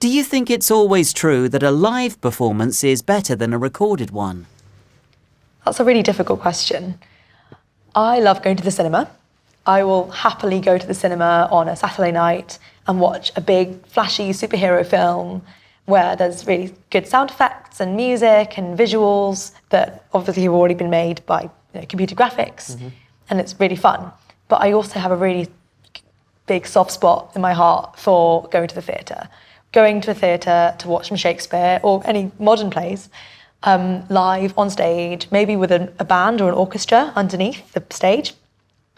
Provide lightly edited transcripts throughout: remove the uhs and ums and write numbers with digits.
Do you think it's always true that a live performance is better than a recorded one? That's a really difficult question. I love going to the cinema. I will happily go to the cinema on a Saturday night and watch a big, flashy superhero film where there's really good sound effects and music and visuals that obviously have already been made by computer graphics, and it's really fun. But I also have a really big soft spot in my heart for going to the theatre. Going to a theatre to watch some Shakespeare or any modern plays live on stage, maybe with a band or an orchestra underneath the stage.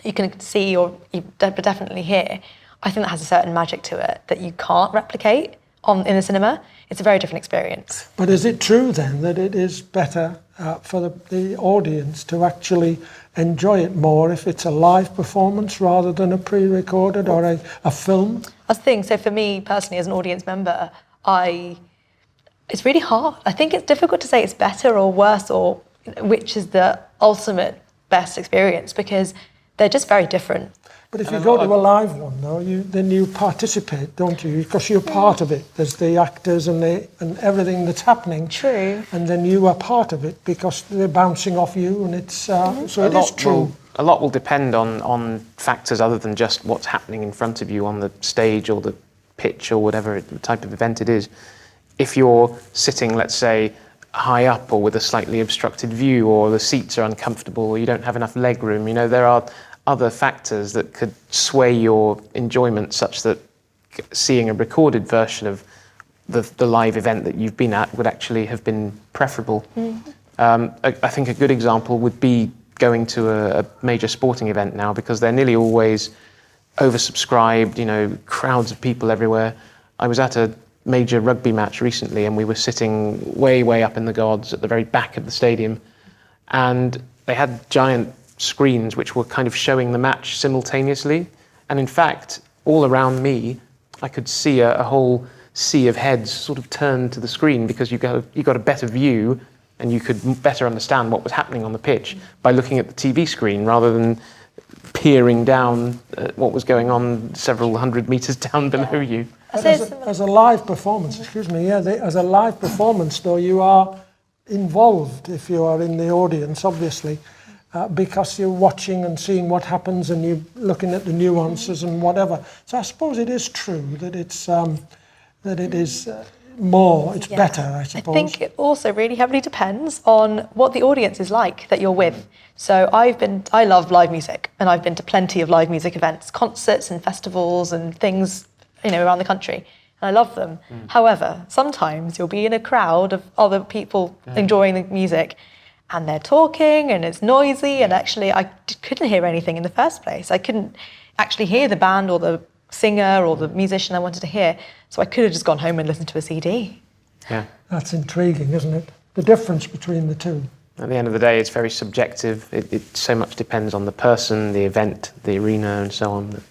You can see or you definitely hear. I think that has a certain magic to it that you can't replicate in the cinema. It's a very different experience. But is it true then that it is better for the audience to actually enjoy it more if it's a live performance rather than a pre-recorded or a film? That's the thing. So for me personally, as an audience member, it's really hard. I think it's difficult to say it's better or worse or which is the ultimate best experience because they're just very different. But if you go to a live one, though, then you participate, don't you? Because you're part of it. There's the actors and everything that's happening. True. And then you are part of it because they're bouncing off you, and it's so it is true. A lot will depend on factors other than just what's happening in front of you on the stage or the pitch or whatever type of event it is. If you're sitting, let's say, high up or with a slightly obstructed view, or the seats are uncomfortable, or you don't have enough leg room, there are other factors that could sway your enjoyment such that seeing a recorded version of the live event that you've been at would actually have been preferable. I think a good example would be going to a major sporting event now, because they're nearly always oversubscribed, crowds of people everywhere. I was at a major rugby match recently and we were sitting way up in the gods at the very back of the stadium, and they had giant screens which were kind of showing the match simultaneously, and in fact all around me I could see a whole sea of heads sort of turned to the screen, because you got a better view and you could better understand what was happening on the pitch by looking at the TV screen rather than peering down at what was going on several hundred meters down below you. As a live performance, as a live performance though, you are involved if you are in the audience, obviously. Because you're watching and seeing what happens and you're looking at the nuances and whatever. So I suppose it is true that it's better, I suppose. I think it also really heavily depends on what the audience is like that you're with. So I love live music, and I've been to plenty of live music events, concerts and festivals and things, around the country. And I love them. However, sometimes you'll be in a crowd of other people enjoying the music, and they're talking and it's noisy, and actually I couldn't hear anything in the first place. I couldn't actually hear the band or the singer or the musician I wanted to hear, so I could have just gone home and listened to a CD. Yeah. That's intriguing, isn't it? The difference between the two. At the end of the day, it's very subjective. It so much depends on the person, the event, the arena and so on.